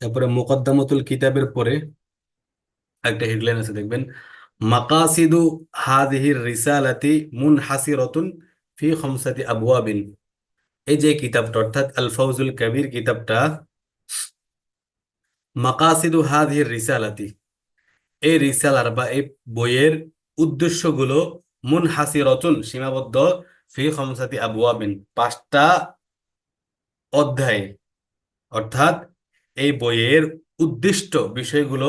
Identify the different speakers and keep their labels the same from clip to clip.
Speaker 1: তারপরে মুকদ্দমাতুল কিতাবের পরে একটা হেডলাইন আছে দেখবেন, মাকাসিদু হাদিহির রিসালাতি মুনহাসিরাতুন ফি খামসাতি আবওয়াবিন। এই যে কিতাবটা অর্থাৎ আল ফাউজুল কবির কিতাবটা, মাকাসিদু হাদিহির রিসালাতি, এই রিসালার বা এই বইয়ের উদ্দেশ্যগুলো মুনহাসিরাতুন সীমাবদ্ধ, ফি খামসাতি আবওয়াবিন পাঁচটা অধ্যায়, অর্থাৎ এই বইয়ের উদ্দিষ্ট বিষয়গুলো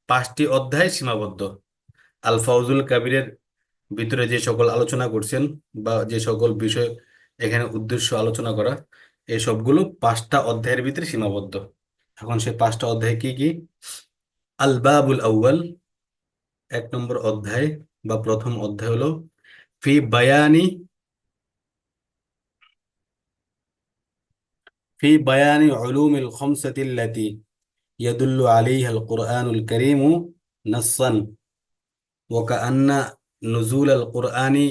Speaker 1: পাঁচটি অধ্যায় সীমাবদ্ধ। আল ফাউজুল কাবিরের ভিতরে যে সকল আলোচনা করছেন বা যে সকল বিষয় এখানে উদ্দেশ্য আলোচনা করা, এই সবগুলো পাঁচটা অধ্যায়ের ভিতরে সীমাবদ্ধ। এখন সে পাঁচটা অধ্যায় কি কি? আল বাবুল আউয়াল, এক নম্বর অধ্যায় বা প্রথম অধ্যায় হলো ফি বায়ানি, ফি বায়ানি উলুমিল খামসাতি আল্লাতি ইয়াদুল্লু আলাইহা আল কুরআনুল কারীম নাসসান ওয়া কাআন্না নুজুল আল কুরআনি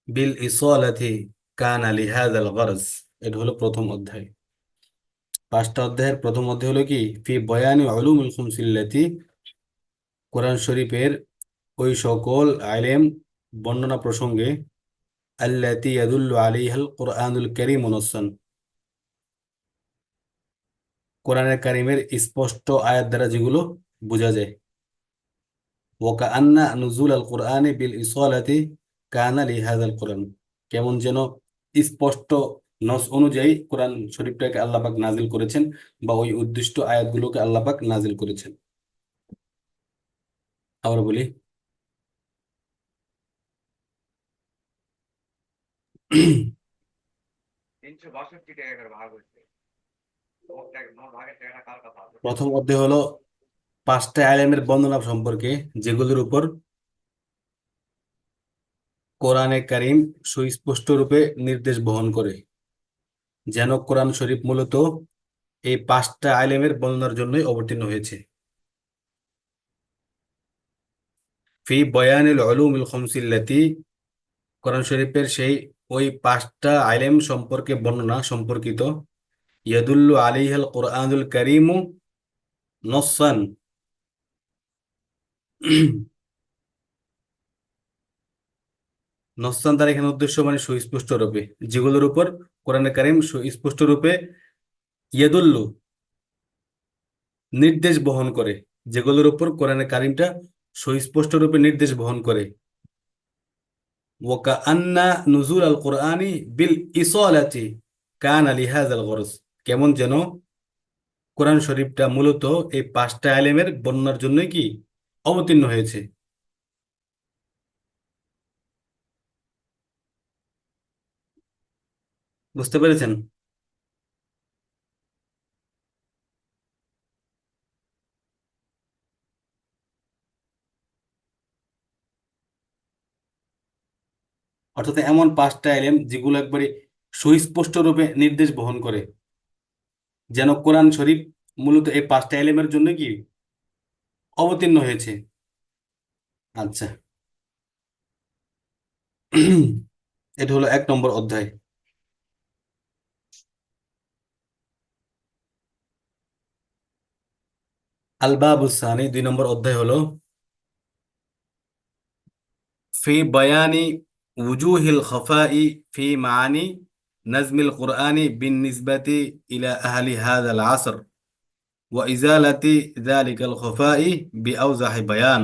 Speaker 1: বিল ইসালাতি কানা লিহাযাল গরজ। এটা হলো প্রথম অধ্যায়। পাঁচটা অধ্যায়ের প্রথম অধ্যায় হলো কি? ফি বয়ানি উলুমুল খামসিল্লাতি, কোরআন শরীফের ওই সকল আলেম বর্ণনা প্রসঙ্গে, আল্লাতি ইয়াদুল্লু আলাইহাল কুরআনুল কারীম নাসসান, কোরআনের কারীমের স্পষ্ট আয়াত দ্বারা যেগুলো বোঝা যায়। ওয়া কাআন্না নুজুল আল কুরআনি বিল ইসালাতি কানা লিহাযাল কুরআন, কেমন যেন স্পষ্ট নস অনুযায়ী কোরআন শরীফটাকে আল্লাহ পাক নাজিল করেছেন বা ওই উদ্দিষ্ট আয়াতগুলোকে আল্লাহ পাক নাজিল করেছেন। আবার বলি,
Speaker 2: 362 টাকা করে ভাগ হচ্ছে। ভাগের টাকাটা কার কথা আছে?
Speaker 1: প্রথম অধ্যায় হলো পাঁচটা আলেমের বর্ণনা সম্পর্কে, যেগুলোর উপর কোরআনে কারিম সুস্পষ্ট রূপে নির্দেশ বহন করে। যেন কোরআন শরীফ মূলত এই পাঁচটা আলেমের বর্ণনার জন্যই অবতীর্ণ হয়েছে। ফি বয়ানিল উলুমিল খামসিল্লাতি, কোরআন শরীফের সেই ওই পাঁচটা আলেম সম্পর্কে বর্ণনা সম্পর্কিত, ইয়াদুল্লু আলাইহাল কুরআনুল কারীমু নসসান, নসসান তার এখানে উদ্দেশ্য মানে সুস্পষ্ট রূপে, যেগুলোর উপর কোরআনে কারীম সুস্পষ্ট রূপে ইয়াদুল্লু নির্দেশ বহন করে, যেগুলোর উপর কোরআনে কারীমটা সুস্পষ্ট রূপে নির্দেশ বহন করে। ওয়াকা আন্না নুজুল আল কোরআনি বিল ইসালাতি কানা লিহাযাল গরজ, কেমন যেন কোরআন শরীফটা মূলত এই পাঁচটা আলেমের বর্ণনার জন্যই কি অবতীর্ণ হয়েছে। বুঝতে পেরেছেন? অর্থাৎ এমন পাঁচটা আলেম যেগুলো একবারে সুস্পষ্ট রূপে নির্দেশ বহন করে, যেন কোরআন শরীফ মূলত এই পাঁচটা আলেমের জন্য কি অবতীর্ণ হয়েছে। আচ্ছা, এটা হলো এক নম্বর অধ্যায়। আল বাবুস সানি, দুই নম্বর অধ্যায় হলো ফি বায়ানি উজুহিল খফাই ফি মাআনি নাজমিল কুরআনি বিন নিসবাতি ইলা আহলি হাযাল আসর ওয়া ইজালাতি যালিকাল খফাই বিআওজাহি বায়ান।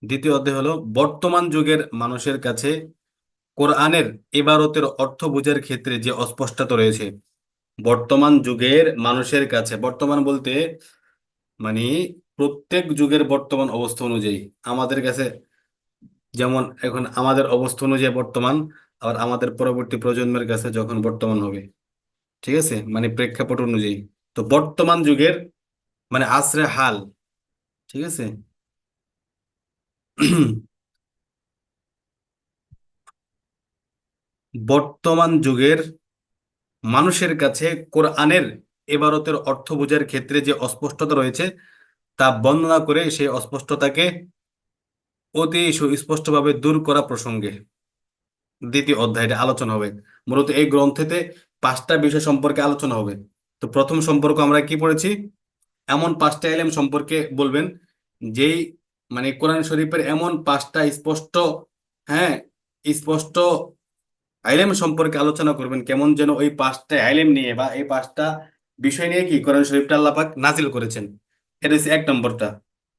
Speaker 1: দ্বিতীয় অধ্যায় হলো বর্তমান যুগের মানুষের কাছে কোরআনের ইবারতের অর্থ বোঝার ক্ষেত্রে যে অস্পষ্টতা রয়েছে। বর্তমান যুগের মানুষের কাছে, বর্তমান বলতে মানে প্রত্যেক যুগের বর্তমান অবস্থা অনুযায়ী আমাদের কাছে, যেমন এখন আমাদের অবস্থা অনুযায়ী বর্তমান, আবার আমাদের পরবর্তী প্রজন্মের কাছে যখন বর্তমান হবে, ঠিক আছে, মানে প্রেক্ষাপট অনুযায়ী। তো বর্তমান যুগের মানে আসরে হাল, ঠিক আছে। বর্তমান যুগের মানুষের কাছে কোরআনের ইবারতের অর্থ বোঝার ক্ষেত্রে যে অস্পষ্টতা রয়েছে তা বর্ণনা করে সেই অস্পষ্টতাকে অতি সুস্পষ্টভাবে দূর করা প্রসঙ্গে দ্বিতীয় অধ্যায়টা আলোচনা হবে। মূলত এই গ্রন্থেতে পাঁচটা বিষয় সম্পর্কে আলোচনা হবে। তো প্রথম সম্পর্ক আমরা কি পড়েছি? এমন 5টা এলেম সম্পর্কে বলবেন যেই মানে কোরআন শরীফের এমন 5টা স্পষ্ট, হ্যাঁ, স্পষ্ট আইলেম সম্পর্কে আলোচনা করবেন কেমন যেন ওই 5টা আইলেম নিয়ে বা এই 5টা বিষয় নিয়ে কি কোরআন শরীফটা আল্লাহ পাক নাজিল করেছেন। এটা হচ্ছে 1 নম্বরটা,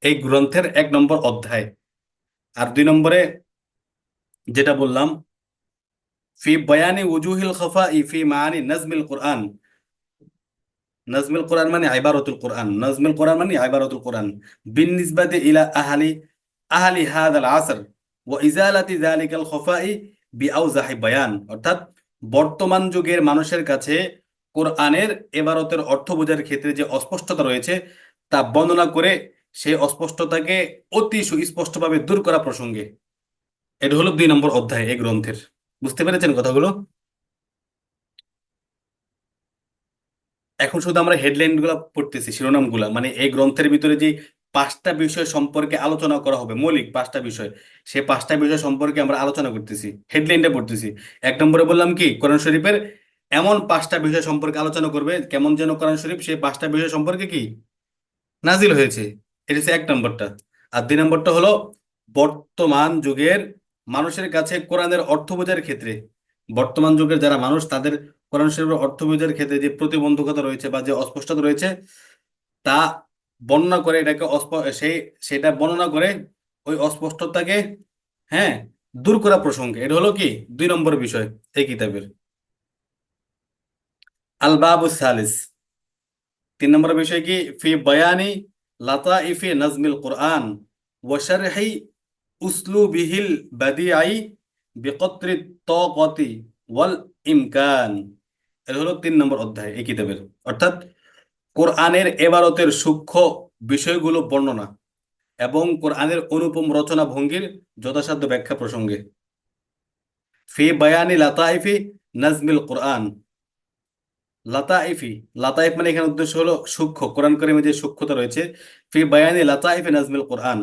Speaker 1: এই গ্রন্থের 1 নম্বর অধ্যায়। আর 2 নম্বরে যেটা বললাম, ফি বয়ানি উজুহিল খফাই ফি মাআনি নাজমিল কোরআন। নাজমিল কোরআন মানে ইবারাতুল কোরআন, নাজমিল কোরআন মানে ইবারাতুল কোরআন বিননিসবাতি ইলা আহলি হাদাল আসর ওয়া ইজালাতি যালিকাল খফাই বিআওজাহি বায়ান। অর্থাৎ বর্তমান যুগের মানুষের কাছে কোরআনের ইবারতের অর্থ বোঝার ক্ষেত্রে যে অস্পষ্টতা রয়েছে তা বর্ণনা করে সেই অস্পষ্টতাকে অতি সুস্পষ্টভাবে দূর করা প্রসঙ্গে। এটা হলো 2 নম্বর অধ্যায় এই গ্রন্থের। বুঝতে পেরেছেন কথাগুলো? এখন শুধু আমরা হেডলাইন গুলা পড়তেছি, শিরোনাম গুলা, মানে এই গ্রন্থের ভিতরে যে 5টা বিষয় সম্পর্কে আলোচনা করা হবে, মৌলিক 5টা বিষয়, সেই 5টা বিষয় সম্পর্কে আমরা আলোচনা করতেছি, হেডলাইনটা পড়তেছি। 1 নম্বরে বললাম কি কোরআন শরীফের এমন 5টা বিষয় সম্পর্কে আলোচনা করবে কেমন যেন কোরআন শরীফ সেই 5টা বিষয় সম্পর্কে কি নাজিল হয়েছে। এটা হচ্ছে 1 নম্বরটা। আর 2 নম্বরটা হলো বর্তমান যুগের মানুষের কাছে কোরআনের অর্থ বোঝার ক্ষেত্রে, বর্তমান যুগের যারা মানুষ তাদের কোরআন শরীফের অর্থ বোঝার ক্ষেত্রে যে প্রতিবন্ধকতা রয়েছে বা যে অস্পষ্টতা রয়েছে তা বর্ণনা করে, এটাকে সেই সেটা বর্ণনা করে ওই অস্পষ্টতাকে, হ্যাঁ, দূর করা প্রসঙ্গে। এটা হলো কি 2 নম্বর বিষয় এই কিতাবের। আল বাবু সালিস, 3 নম্বর বিষয় কি ফি বয়ানি লাতাইফি নাজমিল কোরআন ওয়া শারহি উসলুবিহিল বাদিআই বিকদরি তাকাতি ওয়াল ইমকান। এটা হলো 3 নম্বর অধ্যায় এই কিতাবের। অর্থাৎ কোরআনের এবারতের সূক্ষ্ম বিষয়গুলো বর্ণনা এবং কোরআনের অনুপম রচনা ভঙ্গির যথাসাধ্য ব্যাখ্যা প্রসঙ্গে। ফি বায়ানি লাতাইফি নাজমিল কোরআন। লাতাইফি, লাতাইফ মানে এখানে উদ্দেশ্য হলো সূক্ষ্ম, কোরআন কারিমে যে সূক্ষ্মতা রয়েছে। ফি বায়ানি লাতাইফি নাজমিল কোরআন,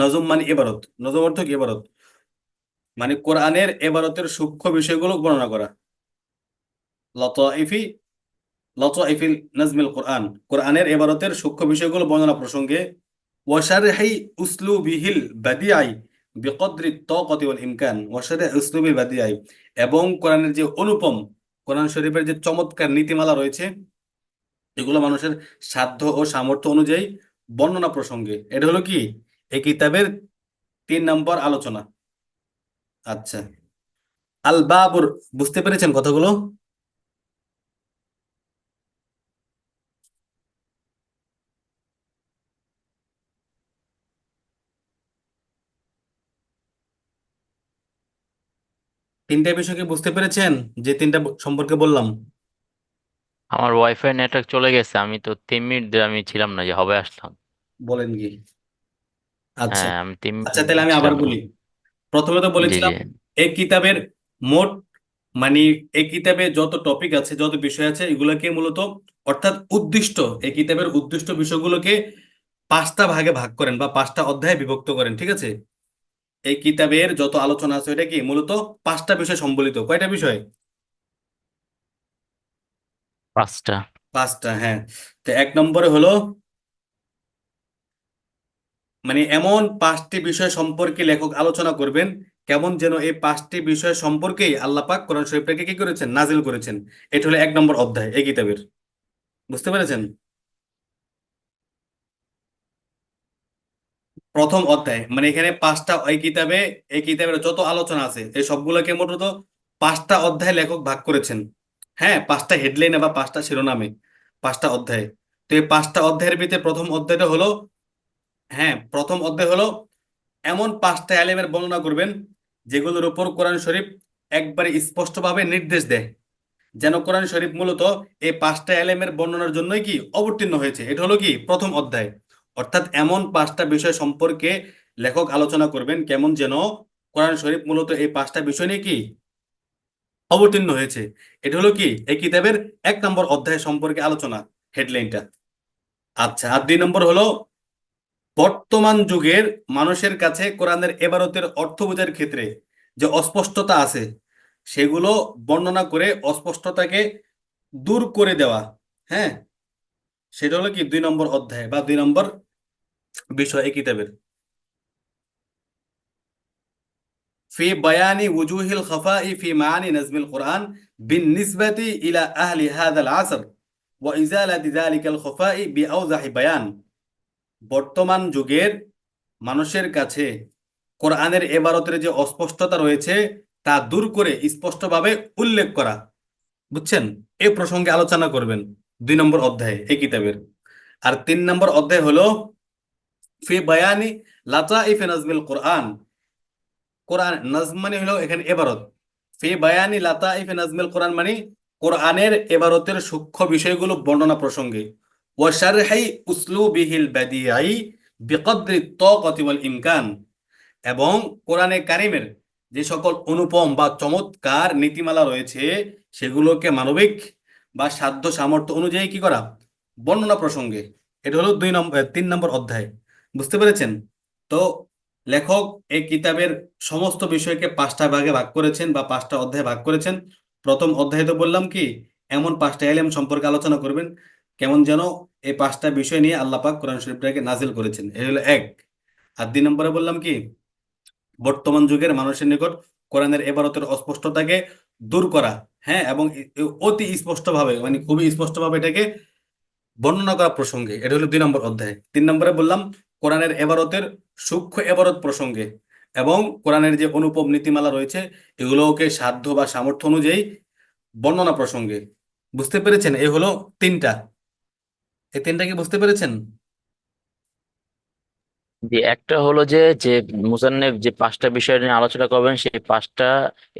Speaker 1: নজম মানে এবারত, নজম অর্থ কি এবারত, মানে কোরআনের এবারতের সূক্ষ্ম বিষয়গুলো বর্ণনা করা। লতাইফি, লতাইফিল নাজমিল কোরআন, কোরআনের এবারতের সূক্ষ্ম বিষয়গুলো বর্ণনা প্রসঙ্গে। ওয়াশারহি উসলুবিহিল বাদিআই বিকদরি তাকাতি ওয়াল ইমকান, ওয়াশারহি উসলুবিল বাদিআই, এবং কোরআনের যে অনুপম, কোরআন শরীফের যে চমৎকার নীতিমালা রয়েছে এগুলো মানুষের সাধ্য ও সামর্থ্য অনুযায়ী বর্ণনা প্রসঙ্গে। এটা হলো কি এই কিতাবের 3 নম্বর আলোচনা। আচ্ছা, আল বাবুর, বুঝতে পেরেছেন কথাগুলো? তিনটা বিষয়কে বুঝতে পেরেছেন যে তিনটা সম্পর্কে বললাম?
Speaker 3: আমার ওয়াইফাই নেটওয়ার্ক চলে গেছে, আমি তো 3 মিনিট ধরে আমি ছিলাম না, যে হবে আসলাম।
Speaker 1: বলেন কি? আচ্ছা,
Speaker 3: হ্যাঁ, আমি তিন
Speaker 1: আচ্ছা,
Speaker 3: মিনিট
Speaker 1: তাহলে আমি আবার
Speaker 3: ছিলাম না।
Speaker 1: বলি। প্রথমে তো
Speaker 3: জি জি।
Speaker 1: বলেছিলাম এই কিতাবের মোট, মানে এই কিতাবে যত টপিক আছে, যত বিষয় আছে, এগুলোকে মূলত, অর্থাৎ উদ্দিষ্ট, এই কিতাবের উদ্দিষ্ট বিষয়গুলোকে 5টা ভাগে ভাগ করেন বা 5টা অধ্যায়ে বিভক্ত করেন, ঠিক আছে? এই কিতাবের যত আলোচনা আছে এটা কি মূলত 5টা বিষয় সম্বলিত। কয়টা বিষয়?
Speaker 3: 5টা।
Speaker 1: 5টা, হ্যাঁ। তো 1 নম্বরে হলো মানে এমন 5টি বিষয় সম্পর্কে লেখক আলোচনা করবেন কেমন যেন এই 5টি বিষয় সম্পর্কেই আল্লাহ পাক কোরআন শরীফটাকে কি করেছেন, নাজিল করেছেন। এটা হলো 1 নম্বর অধ্যায় এই কিতাবের। বুঝতে পেরেছেন? প্রথম অধ্যায় মানে এখানে 5টা, এই কিতাবের যত আলোচনা আছে এই সবগুলোকে মূলত 5টা অধ্যায় লেখক ভাগ করেছেন। হ্যাঁ, 5টা হেডলাইনে বা 5টা শিরোনামে 5টা অধ্যায়। তো এই 5টা অধ্যায়ের ভিতরে প্রথম অধ্যায়টা হলো, হ্যাঁ, প্রথম অধ্যায় হলো এমন 5টা এলেমের বর্ণনা করবেন যেগুলোর উপর কোরআন শরীফ একবারে স্পষ্টভাবে নির্দেশ দেয়, যেন কোরআন শরীফ মূলত এই 5টা এলেমের বর্ণনার জন্যই কি অবতীর্ণ হয়েছে। এটা হলো কি প্রথম অধ্যায়। অর্থাৎ এমন 5টা বিষয় সম্পর্কে লেখক আলোচনা করবেন কেমন যেন কোরআন শরীফ মূলত এই 5টা বিষয় নিয়ে কি অবতীর্ণ হয়েছে। এটা হলো কি এই কিতাবের 1 নম্বর অধ্যায় সম্পর্কে আলোচনা, হেডলাইনটা। আচ্ছা, আর 2 নম্বর হলো বর্তমান যুগের মানুষের কাছে কোরআনের এবারতের অর্থ বোঝার ক্ষেত্রে যে অস্পষ্টতা আছে সেগুলো বর্ণনা করে অস্পষ্টতাকে দূর করে দেওয়া, হ্যাঁ, সেটা হলো কি 2 নম্বর অধ্যায় বা 2 নম্বর বিষয় এই কিতাবের। في بيان وجوه الخفاء في معاني نظم القرآن بالنسبة إلى أهل هذا العصر وإزالة ذلك الخفاء بأوضح بيان। বর্তমান যুগের মানুষের কাছে কোরআনের এবারতের যে অস্পষ্টতা রয়েছে তা দূর করে স্পষ্টভাবে উল্লেখ করা, বুঝছেন, এ প্রসঙ্গে আলোচনা করবেন 2 নম্বর অধ্যায়ে এই কিতাবের। আর 3 নম্বর অধ্যায় হলো ফি বায়ানি লাতাইফি নাজমিল কোরআন। কোরআন নাজম মানে হলো এখানে এবারত, ফি বায়ানি লাতাইফি নাজমিল কোরআন মানে কোরআনের এবারতের সূক্ষ্ম বিষয়গুলো বর্ণনা প্রসঙ্গে, ওয়া শারহি উসলুবিহিল বাদিঈ বিকদরি তাকাতি ওয়াল ইমকান, এবং কোরআনে কারিমের যে সকল অনুপম বা চমৎকার নীতিমালা রয়েছে সেগুলোকে মানবিক বা সাধ্য সামর্থ্য অনুযায়ী কি করা, বর্ণনা প্রসঙ্গে। এটা হলো 3 নম্বর অধ্যায়, বুঝতে পেরেছেন? তো লেখক এই কিতাবের সমস্ত বিষয়কে 5টা ভাগে ভাগ করেছেন বা 5টা অধ্যায়ে ভাগ করেছেন। প্রথম অধ্যায়ে তো বললাম কি এমন 5টা ইলম সম্পর্কে আলোচনা করবেন কেমন যেন এই 5টা বিষয় নিয়ে আল্লাহ পাক কোরআন শরীফটাকে নাজিল করেছেন, এই হলো এক। আর 2 নম্বরে বললাম কি বর্তমান যুগের মানুষের নিকট কোরআনের এবারতের অস্পষ্টতাকে দূর করা, হ্যাঁ, এবং অতি স্পষ্টভাবে মানে খুবই স্পষ্টভাবে এটাকে বর্ণনা করা প্রসঙ্গে, এটা হলো 2 নম্বর অধ্যায়। 3 নম্বরে বললাম কোরআনের এবারতের সূক্ষ্ম এবারত প্রসঙ্গে এবং কোরআনের যে অনুপম নীতিমালা রয়েছে এগুলোকে সাধ্য বা সামর্থ্য অনুযায়ী বর্ণনা প্রসঙ্গে। বুঝতে পেরেছেন? এই হলো 3টা, এই 3টা কি বুঝতে পেরেছেন?
Speaker 3: যে একটা হলো যে যে মুসান্নেফ যে 5টা বিষয় নিয়ে আলোচনা করবেন, সেই 5টা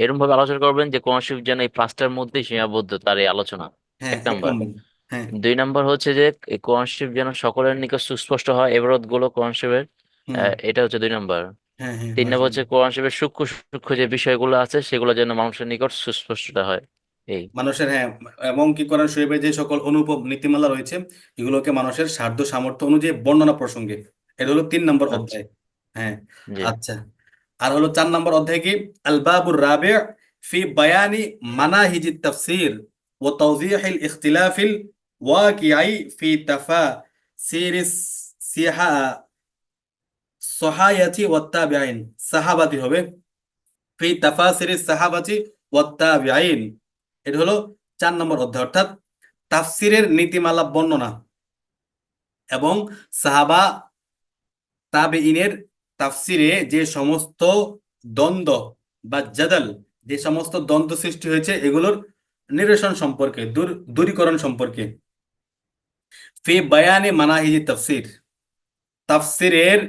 Speaker 3: এরকম ভাবে আলোচনা করবেন যে কোন শিফ যেন এই 5টার মধ্যেই সীমাবদ্ধ তার এই আলোচনা।
Speaker 1: হ্যাঁ,
Speaker 3: এক
Speaker 1: এক
Speaker 3: নাম্বার।
Speaker 1: নম্বর। হ্যাঁ।
Speaker 3: 2 নাম্বার হচ্ছে যে এই কোরআন শরীফ যেন সকলের নিকট সুস্পষ্ট হয়, এবারত গুলো কোরআন শরীফের।
Speaker 1: হুম।
Speaker 3: এটা হচ্ছে 2 নাম্বার।
Speaker 1: হ্যাঁ, হ্যাঁ,
Speaker 3: 3 নাম্বার হচ্ছে
Speaker 1: মাশাআল্লাহ।
Speaker 3: কোরআন শরীফের সূক্ষ্ম সূক্ষ্ম যে বিষয়গুলো আছে সেগুলো যেন মানুষের নিকট সুস্পষ্টতা হয়। এই।
Speaker 1: মানুষের, হ্যাঁ, এবং কি কোরআন শরীফের যে সকল অনুপম নীতিমালা রয়েছে এগুলোকে মানুষের সাধ্য সামর্থ্য অনুযায়ী বর্ণনা প্রসঙ্গে, এটা হলো 3 নম্বর
Speaker 3: আচ্ছা।
Speaker 1: অধ্যায়। হ্যাঁ।
Speaker 3: জি।
Speaker 1: আচ্ছা, আর হলো 4 নম্বর অধ্যায় কি আল বাবুর রাবি ফি বায়ানি মানাহিজ তাফসির ওয়া তাওযীহিল ইখতিলাফিল ওয়াকিঈ ফি তাফাসির সিহা সহায়াতি ওয়াত তাবিঈন, সাহাবাতি হবে, ফি তাফাসির সাহাবাতি ওয়াত তাবিঈন। এটা হলো 4 নম্বর অধ্যায়, অর্থাৎ তাফসিরের নীতিমালা বর্ণনা এবং সাহাবা তাবেঈনের তাফসিরে যে সমস্ত দ্বন্দ্ব বা জাদাল, যে সমস্ত দ্বন্দ্ব সৃষ্টি হয়েছে এগুলোর নিরসন সম্পর্কে, দূরীকরণ সম্পর্কে। ফি বায়ানে মানাহিজি তাফসির, তাফসিরের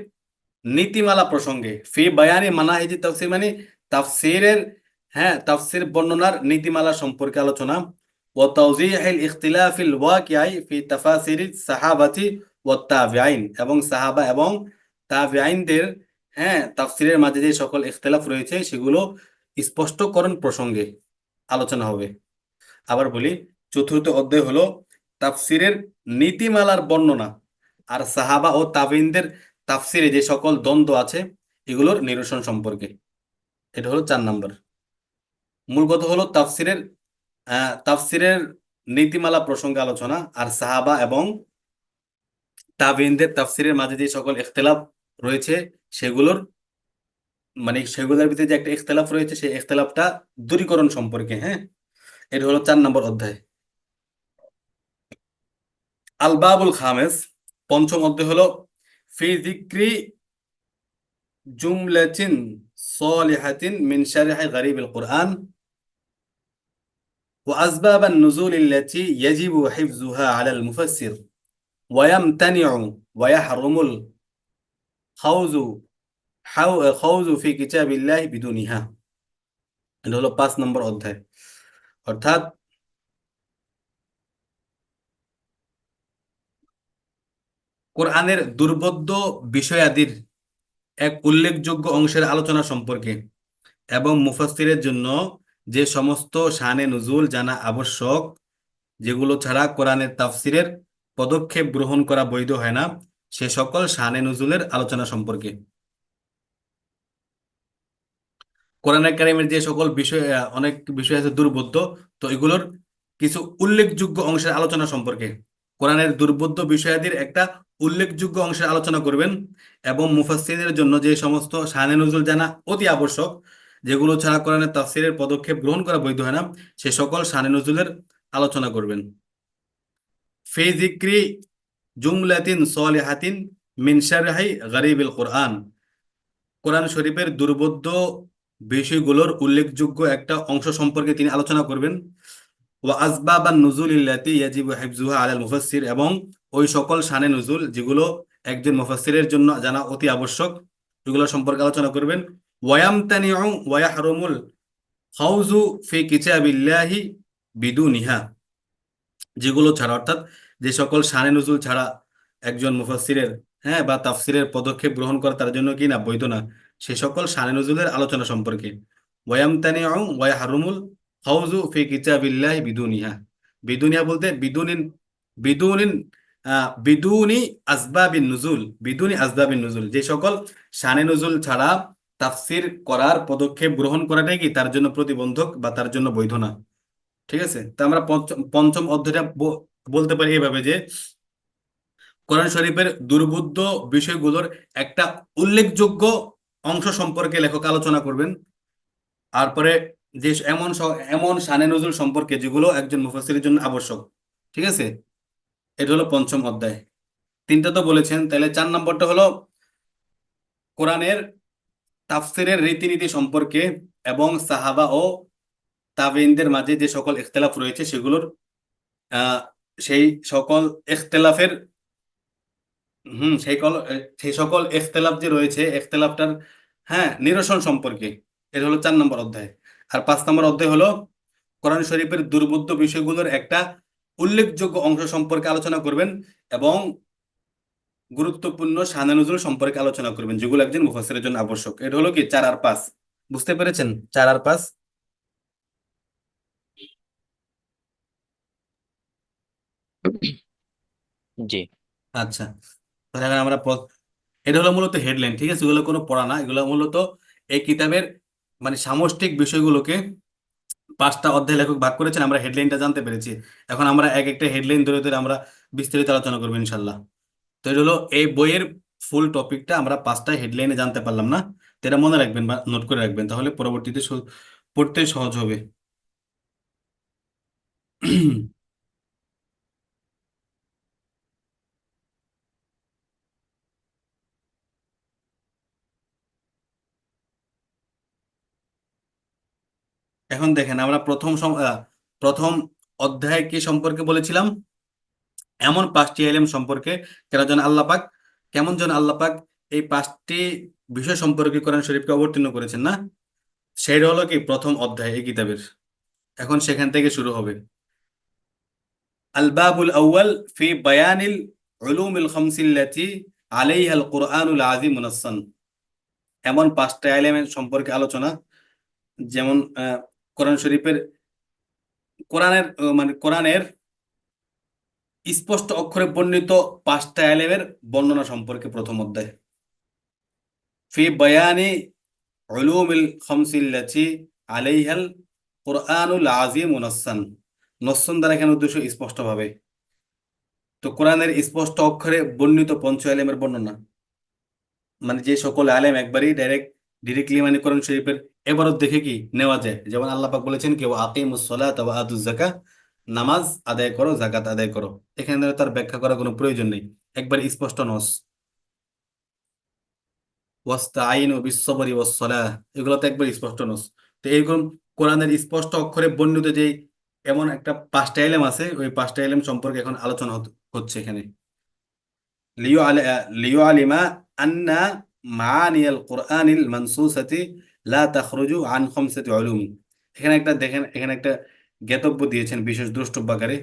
Speaker 1: নীতিমালা প্রসঙ্গে, ফি বায়ানে মানাহিজি তাফসির মানে তাফসিরের, হ্যাঁ, তাফসির বর্ণনার নীতিমালা সম্পর্কে আলোচনা। ওয়া তাওযীহিল ইখতিলাফিল ওয়াকিঈ ফি তাফাসিরি সাহাবাতি ওয়াত তাবিঈন, এবং সাহাবা এবং তাবিঈনদের, হ্যাঁ, তাফসিরের মাঝে যে সকল ইখতিলাফ রয়েছে সেগুলো স্পষ্টকরণ প্রসঙ্গে আলোচনা হবে। আবার বলি, চতুর্থ অধ্যায় হলো তাফসিরের নীতিমালার বর্ণনা আর সাহাবা ও তাবিঈনদের তাফসিরে যে সকল দ্বন্দ্ব আছে এগুলোর নিরসন সম্পর্কে। এটা হলো 4 নম্বর। মূল কথা হলো তাফসিরের নীতিমালা প্রসঙ্গে আলোচনা আর সাহাবা এবং তাবিঈনদের তাফসিরের মাঝে যে সকল ইখতিলাফ রয়েছে সেগুলোর মানে সেগুলোর ভিতরে যে একটা ইখতিলাফ রয়েছে সেই ইখতিলাফটা দূরীকরণ সম্পর্কে, হ্যাঁ, এটা হলো 4 নম্বর অধ্যায়। আল বাবুল খামেস, পঞ্চম অধ্যায় হলো ফি যিকরি জুমলাতিন সালিহাতিন মিন শারহি গরিবিল কুরআন ওয়া আসবাবান নুজুল التي يجب حفظها على المفسر ويمتنع ويحرم الخوض خوض في كتاب الله بدونها। এটা হলো 5 নম্বর অধ্যায়, অর্থাৎ কোরআনের দুর্বোধ্য বিষয়াদির এক উল্লেখযোগ্য অংশের আলোচনা সম্পর্কে এবং মুফাসসিরের জন্য যে সমস্ত শানে নুজুল জানা আবশ্যক, যেগুলো ছাড়া কোরআনের তাফসিরের পদক্ষেপ গ্রহণ করা বৈধ হয় না, সে সকল শানে নুজুলের আলোচনা সম্পর্কে। কোরআনে কারিমের যে সকল বিষয়, অনেক বিষয় আছে দুর্বোধ্য, তো এগুলোর কিছু উল্লেখযোগ্য অংশের আলোচনা সম্পর্কে। কোরআনের দুর্বোধ্য বিষয়াদির একটা উল্লেখযোগ্য অংশের আলোচনা করবেন এবং মুফাসসিরদের জন্য যে সমস্ত শানে নুজুল জানা অতি আবশ্যক, যেগুলো ছাড়া কোরআনের তাফসীরের পদক্ষেপ গ্রহণ করা বৈধ হয় না, সে সকল শানে নুজুলের আলোচনা করবেন। ফি যিকরি জুমলাতিন সলিহাতিন মিন শারহি গরিবিল কোরআন, কোরআন শরীফের দুর্বোধ্য বিষয়গুলোর উল্লেখযোগ্য একটা অংশ সম্পর্কে তিনি আলোচনা করবেন। ওয়া আসবাবান নুজুল ইল্লাতি ইয়াজিবু হিফজুহা আলাল মুফাসসির, এবং ওই সকল শানে নুজুল যেগুলো একজন মুফাসসিরের জন্য জানা অতি আবশ্যক, এগুলো সম্পর্কে আলোচনা করবেন। ওয়ায়ামতানিউ ওয়া ইয়াহরুমুল খাউজু ফি কিতাবিল্লাহি বিদুনিহা, যেগুলো ছাড়া অর্থাৎ যে সকল শানে নুজুল ছাড়া একজন মুফাসসিরের, হ্যাঁ, বা তাফসিরের পদক্ষেপ গ্রহণ করা তার জন্য কি না, বৈধ না, সে সকল শানে নুজুলের আলোচনা সম্পর্কে। ওয়ায়ামতানিউ ওয়া ইয়াহরুমুল খাউজু ফি কিতাবিল্লাহি বিদুনিহা, বিদুনিহা বলতে বিদুনিন, বিদুনিন বিদুনি আসবাবিন নুজুল, বিদুনি আসবাবিন নুজুল, যে সকল শানে নুজুল ছাড়া তাফসির করার পদক্ষেপ গ্রহণ করাটাই কি তার জন্য প্রতিবন্ধক বা তার জন্য বৈধ না। ঠিক আছে, তো আমরা পঞ্চম অধ্যায়টা বলতে পারি এভাবে যে কোরআন শরীফের দুর্বোধ্য বিষয়গুলোর একটা উল্লেখযোগ্য অংশ সম্পর্কে লেখক আলোচনা করবেন। তারপরে যে এমন শানে নজরুল সম্পর্কে যেগুলো একজন মুফাসসিরের জন্য আবশ্যক। ঠিক আছে, এটা হলো পঞ্চম অধ্যায়। তিনটা তো বলেছেন, তাহলে 4 নম্বরটা হলো কোরআনের তাফসিরের রীতিনীতি সম্পর্কে এবং সাহাবা ও তাবেঈনদের মাঝে যে সকল ইখতিলাফ রয়েছে সেগুলোর আহ সেই সকল ইখতিলাফের সেই সকল ইখতিলাফ যে রয়েছে ইখতিলাফটার, হ্যাঁ, নিরসন সম্পর্কে। এটা হলো 4 নম্বর অধ্যায়। আর 5 নম্বর অধ্যায় হলো কোরআন শরীফের দুর্বোধ্য বিষয়গুলোর একটা উল্লেখযোগ্য অংশ সম্পর্কে আলোচনা করবেন এবং গুরুত্বপূর্ণ শানে নজরুল সম্পর্কে আলোচনা করবেন, যেগুলো একজন মুফাসসিরের জন্য আবশ্যক। এটা হলো কি 4 আর 5, বুঝতে পেরেছেন? 4 আর 5।
Speaker 3: জি।
Speaker 1: আচ্ছা, তাহলে এখন আমরা এটা হলো মূলত হেডলাইন। ঠিক আছে, এগুলো কোনো পড়া না, এগুলো মূলত এই কিতাবের মানে সামষ্টিক বিষয়গুলোকে 5টা অধ্যায় লেখক ভাগ করেছেন, আমরা হেডলাইনটা জানতে পেরেছি। এখন আমরা এক একটা হেডলাইন ধরে ধরে আমরা বিস্তারিত আলোচনা করবো ইনশাল্লাহ। তো এটা হলো এই বইয়ের ফুল টপিকটা আমরা 5টা হেডলাইনে জানতে পারলাম না, তো এটা মনে রাখবেন বা নোট করে রাখবেন, তাহলে পরবর্তীতে পড়তে সহজ হবে। এখন দেখেন, আমরা প্রথম অধ্যায় কি সম্পর্কে বলেছিলাম? এমন 5টি ইলম সম্পর্কে কেমন যেন আল্লাহ পাক এই 5টি বিষয় সম্পর্কে কোরআন শরীফকে অবতীর্ণ করেছেন না, সেটা হলো কি প্রথম অধ্যায় এই কিতাবের। এখন সেখান থেকে শুরু হবে। আল বাবুল আউয়াল ফি বায়ানিল উলুমিল খামসিল্লাতি আলাইহাল কুরআনুল আযীম মুনাসসান, এমন 5টা ইলমের সম্পর্কে আলোচনা, যেমন কোরআন শরীফের কোরআনের স্পষ্ট অক্ষরে বর্ণিত 5টা ইলমের বর্ণনা সম্পর্কে প্রথম অধ্যায়। ফি বায়ানি উলুমিল খামসিল্লাতি আলাইহাল কুরআনুল আযীম মুনাসসান, নসসান দ্বারা এখানে উদ্দেশ্য স্পষ্টভাবে। তো কোরআনের স্পষ্ট অক্ষরে বর্ণিত পঞ্চ ইলমের বর্ণনা, মানে যে সকল আলেম একবারই ডিরেক্টলি মানে কোরআন শরীফের এবারত দেখে কি নেওয়া যায়। যেমন আল্লাহ পাক বলেছেন কেউ আকিমুস সালাত ওয়া আতুজ যাকাত, নামাজ আদায় করো, যাকাত আদায় করো। এখানে তার ব্যাখ্যা করার কোনো প্রয়োজন নেই, একবার স্পষ্ট নস। ওয়াস্তাইনু বিস-সাবরি ওয়াস-সালাহ, এগুলো তো একবার স্পষ্ট নস। তো এইরকম কোরআনের স্পষ্ট অক্ষরে বর্ণিত যে এমন একটা 5টা ইলম আছে, ওই 5টা ইলম সম্পর্কে এখন আলোচনা হচ্ছে এখানে। লিউআলিমা আন্না মাআনিয়াল কুরআনিল মানসুসাতি লা তাখরুজু আন খামসাতি উলুম। এখানে একটা দেখেন, এখানে একটা জ্ঞাতব্য দিয়েছেন বিশেষ দ্রষ্টব্য আকারে,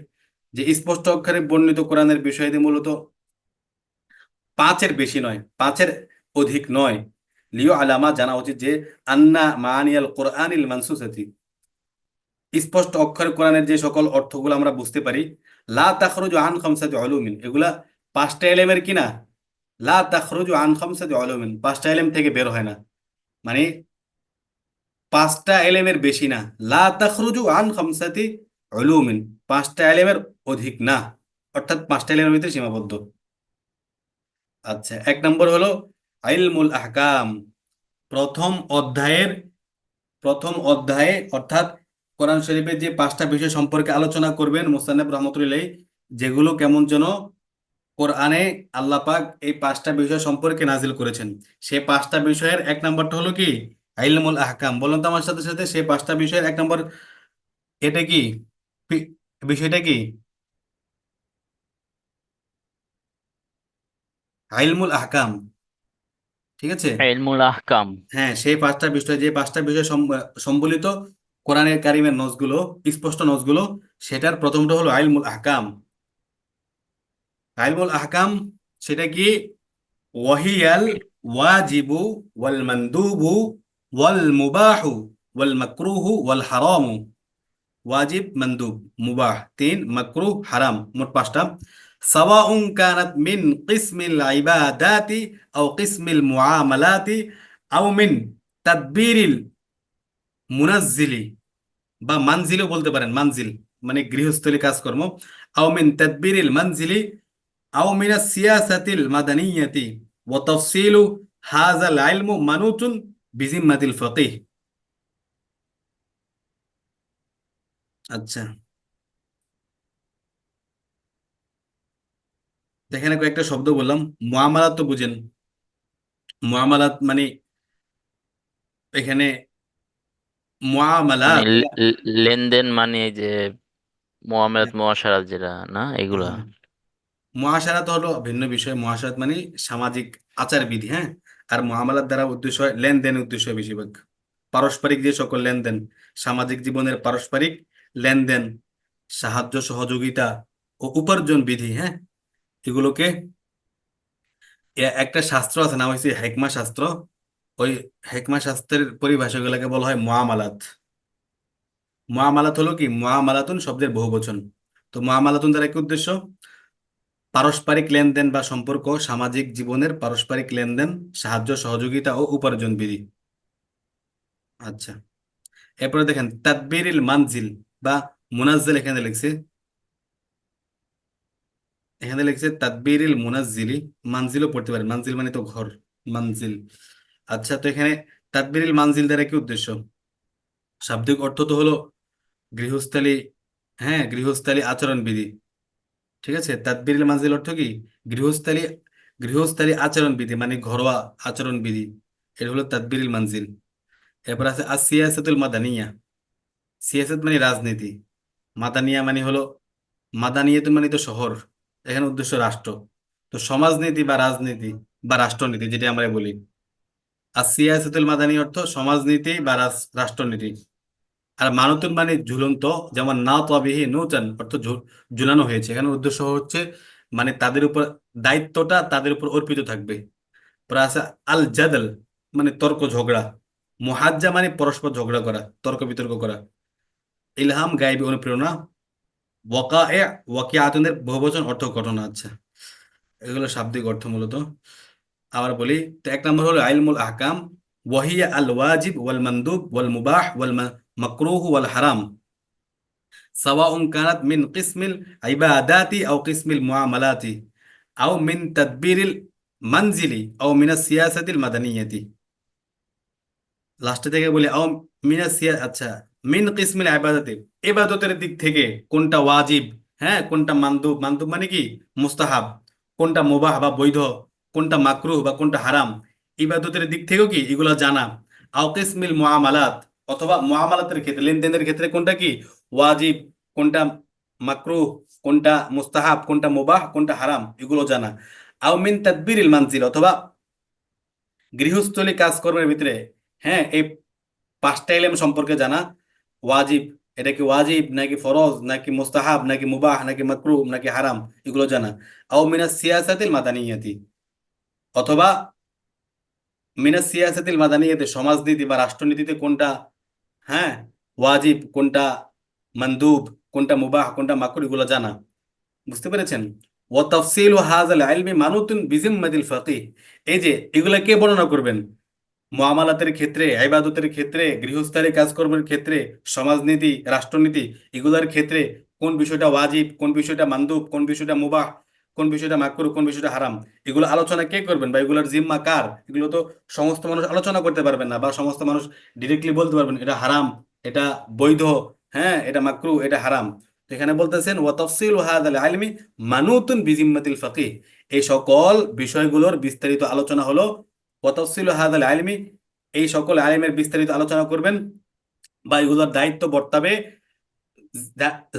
Speaker 1: যে স্পষ্ট অক্ষরে বর্ণিত কোরআনের বিষয়াদি মূলত 5-এর বেশি নয়, 5-এর অধিক নয়। লিও আলামা, জানা উচিত যে আন্না মাআনিয়াল কুরআনিল মানসুসাতি, স্পষ্ট অক্ষরে কোরআনের যে সকল অর্থগুলো আমরা বুঝতে পারি, লা তাখরুজু আন খামসাতি উলুমিন, এগুলা 5টা ইলমের কিনা, লা তাখরুজু আন খামসাতি উলুমিন, 5টা ইলম থেকে বের হয় না, মানে 5টা ইলমের বেশি না। লা তাখরুজু আন খামসাতি উলুমিন, 5টা এলেমের অধিক না, অর্থাৎ 5টা এলেমের ভিতরে সীমাবদ্ধ। আচ্ছা, 1 নম্বর হলো ইলমুল আহকাম। প্রথম অধ্যায়ের প্রথম অধ্যায়ে অর্থাৎ কোরআন শরীফের যে 5টা বিষয় সম্পর্কে আলোচনা করবেন মুসান্নাফ রহমতুল্লাহ, যেগুলো কেমন যেন কোরআনে আল্লাহ পাক এই 5টা বিষয় সম্পর্কে নাজিল করেছেন। সেই 5টা বিষয়ের 1 নম্বরটা হলো কি? ইলমুল আহকাম। বলুন তো আমার সাথে সাথে, সেই 5টা বিষয়ের 1 নম্বর এটা কি? পি- বিষয়টা কি? ইলমুল আহকাম। ঠিক আছে।
Speaker 3: ইলমুল আহকাম।
Speaker 1: হ্যাঁ, সেই 5টা বিষয়, যে 5টা বিষয় সম্বলিত কোরআনের কারিমের নসগুলো, স্পষ্ট নসগুলো, সেটার প্রথমটা হলো ইলমুল আহকাম। ইলমুল আহকাম সেটা কি? ওয়াহিয়াল ওয়াজিবু ওয়াল মানদুবু ওয়াল মুবাহু ওয়াল মাকরুহু ওয়াল হারামু। ওয়াজিব, মানদুব, মুবাহ 3, মাকরুহ, হারাম, মোট 5টা। সাওয়াউন কানাত মিন কিসমিল ইবাদাতি আও কিসমিল মুআমালাতি আও মিন তাদবিরিল মুনাজ্জিলি, বা মানজিলও বলতে পারেন, মানজিল মানে গৃহস্থলী কাজকর্ম। আও মিন তাদবিরিল মানজিলি আও মিন সিয়াসাতিল মাদানিয়াতি ওয়া তাফসিলু হাযাল ইলমু মানুতুন বিজিম্মাতিল ফাকিহ। আচ্ছা, এখানে কয়েকটা শব্দ বললাম। মুআমালাত তো বুঝেন, মুআমালাত মানে এখানে
Speaker 3: মানে
Speaker 1: মুআমালাত।
Speaker 3: লেনদেন, মানে এই যে মুআমালাত মুআশারাত যেটা, না এগুলা।
Speaker 1: হ্যাঁ, মুআশারাত হলো ভিন্ন বিষয়। মুআশারাত মানে সামাজিক আচার বিধি, হ্যাঁ। আর মুআমালাত দ্বারা উদ্দেশ্য হয় লেনদেনের উদ্দেশ্য হয় বেশিরভাগ। পারস্পরিক যে সকল লেনদেন, সামাজিক জীবনের পারস্পরিক লেনদেন, সাহায্য সহযোগিতা ও উপার্জন বিধি, হ্যাঁ, এগুলোকে একটা শাস্ত্র আছে, নাম হচ্ছে হেকমা শাস্ত্র। ওই হেকমা শাস্ত্রের পরিভাষাগুলোকে বলা হয় মুআমালাত। মুআমালাত হলো কি? মুআমালাতুন শব্দের বহুবচন। তো মুআমালাতুন দ্বারা কি উদ্দেশ্য? পারস্পরিক লেনদেন বা সম্পর্ক, সামাজিক জীবনের পারস্পরিক লেনদেন, সাহায্য সহযোগিতা ও উপার্জন বিধি। আচ্ছা, এরপরে দেখেন তাদবিরিল মানজিল বা মুনাজ্জিল। এখানে লিখছে তাদবিরিল মুনাজ্জিলি। মানজিলও পড়তে পারেন, মানজিল মানে তো ঘর, মানজিল। আচ্ছা, তো এখানে তাদবিরিল মানজিল দ্বারা কি উদ্দেশ্য? শাব্দিক অর্থ তো হলো গৃহস্থালী, হ্যাঁ, গৃহস্থালী আচরণ বিধি। ঠিক আছে, তাদবিরিল মানজিল অর্থ কি? গৃহস্থালী, গৃহস্থালী আচরণ বিধি মানে ঘরোয়া আচরণ বিধি। এটা হলো তাদবিরিল মানজিল। এরপর আছে সিয়াসাতুল মাদানিয়া। সিয়াসাত মানে রাজনীতি, মাদানিয়া মানে হলো, মাদানিয়াতুন মানে তো শহর, এখানে উদ্দেশ্য রাষ্ট্র। তো সমাজনীতি বা রাজনীতি বা রাষ্ট্রনীতি যেটা আমরা বলি। আর সিয়াসাতুল মাদানি অর্থ সমাজনীতি বা রাষ্ট্রনীতি। আর মানতুন মানে ঝুলন্ত, যেমন না তবিহি নূতন অর্থ ঝুলানো হয়েছে। এখানে উদ্দেশ্য হচ্ছে মানে তাদের উপর দায়িত্বটা তাদের উপর অর্পিত থাকবে। পরে আছে আল জাদল মানে তর্ক ঝগড়া। মুহাজ্জা মানে পরস্পর ঝগড়া করা, তর্ক বিতর্ক করা। ইলহাম গায়েবী অনুপ্রেরণা। ওয়াকায়ে, ওয়াকিআতুনের বহুবচন অর্থ ঘটনা। আচ্ছা, এগুলো শাব্দিক অর্থ মূলত। আবার বলি, তো 1 নম্বর হলো ইলমুল আহকাম। ওয়াহিয়া আল ওয়াজিব ওয়াল মানদুব ওয়াল মুবাহ ওয়াল মাকরুহ ওয়াল হারাম সাওয়াউন কানাত মিন কিসমিল ইবাদাতি আও কিসমিল মুআমালাতি আও মিন তাদবিরিল মানজিলি আও মিন সিয়াসাতিল মাদানিয়াতি। লাস্টে থেকে বলি আও মিনা সিয়া, আচ্ছা, মিন কিসমিল ইবাদাতি, ইবাদতের দিক থেকে কোনটা ওয়াজিব, হ্যাঁ, কোনটা মানদুব, মানদুব মানে কি মুস্তাহাব, কোনটা মুবাহ বা বৈধ, কোনটা মাকরুহ বা কোনটা হারাম, ইবাদতের দিক থেকেও কি এগুলো জানা। আও কিসমিল মুআমালাত, অথবা মুআমালাতের ক্ষেত্রে, লেনদেনের ক্ষেত্রে কোনটা কি ওয়াজিব, কোনটা মাকরুহ, কোনটা মুস্তাহাব, কোনটা মুবাহ, কোনটা হারাম, এগুলো জানা। আও মিন তাদবিরিল মানজিল, অথবা গৃহস্থলী কাজকর্মের ভিতরে, হ্যাঁ, এই 5টা ইলম সম্পর্কে জানা। ওয়াজিব, এটা কি ওয়াজিব নাকি ফরজ নাকি মুস্তাহাব নাকি মুবাহ নাকি মাকরুহ নাকি হারাম, এগুলো জানা। আও মিনাস সিয়াসাতিল মাদানিয়াতি, অথবা মিনাস সিয়াসাতিল মাদানিয়াতি সমাজনীতি বা রাষ্ট্রনীতিতে কোনটা, হ্যাঁ, ওয়াজিব, কোনটা মানদুব, কোনটা মুবাহ, কোনটা মাকরুহ, এগুলো জানা। বুঝতে পেরেছেন? ওয়া তাফসিলু হাযাল ইলমি মানুতুন বিজিম্মাতিল ফাকিহ। এই যে এগুলা কে বর্ণনা করবেন? মুআমালাতের ক্ষেত্রে, ইবাদতের ক্ষেত্রে, গৃহস্থালী কাজকর্মের ক্ষেত্রে, সমাজনীতি, রাষ্ট্রনীতি, এগুলোর ক্ষেত্রে কোন বিষয়টা ওয়াজিব, কোন বিষয়টা মানদুব, কোন বিষয়টা মুবাহ, কোন বিষয়টা মাকরু, কোন বিষয়টা হারাম, এগুলো আলোচনা কে করবেন বা এগুলোর জিম্মা কার? এগুলো তো সমস্ত মানুষ আলোচনা করতে পারবেন না, বা সমস্ত মানুষ ডিরেক্টলি বলতে পারবেন এটা হারাম, এটা বৈধ, হ্যাঁ এটা মাকরু, এটা হারাম। তো এখানে বলতেছেন ওয়া তাফসিলু হাযাল ইলমি মানুতুন বিজিম্মাতিল ফাকিহ, এই সকল বিষয়গুলোর বিস্তারিত আলোচনা হলো ওয়া তাফসিলু হাযাল ইলমি, এই সকল আলিমের বিস্তারিত আলোচনা করবেন বা এগুলোর দায়িত্ব বর্তাবে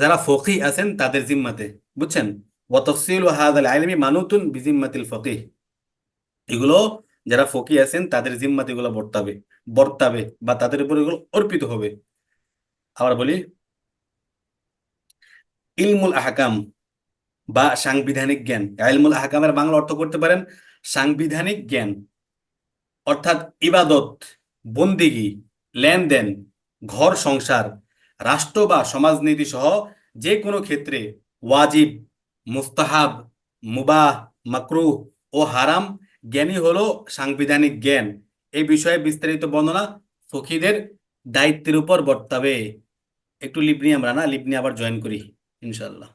Speaker 1: যারা ফকিহ আছেন তাদের জিম্মাতে। বুঝছেন? ওয়া তাফসিলু হাযাল ইলমি মানুতুন বিজিম্মাতিল ফাকিহ, এগুলো যারা ফকিহ আছেন তাদের জিম্মাতে এগুলো বর্তাবে, বর্তাবে বা তাদের উপর এগুলো অর্পিত হবে। আবার বলি, ইলমুল আহকাম বা সাংবিধানিক জ্ঞান, ইলমুল আহকামের বাংলা অর্থ করতে পারেন সাংবিধানিক জ্ঞান, অর্থাৎ ইবাদত, বন্দিগি, লেনদেন, ঘর সংসার, রাষ্ট্র বা সমাজনীতি সহ যে কোনো ক্ষেত্রে ওয়াজিব, মুস্তাহাব, মুবাহ, মাকরুহ ও হারাম জ্ঞানই হলো সাংবিধানিক জ্ঞান। এই বিষয়ে বিস্তারিত বর্ণনা ফকিহদের দায়িত্বের উপর বর্তাবে। একটু লিপ নিয়ে আমরা লিপ নিয়ে আবার জয়েন করি ইনশাল্লাহ।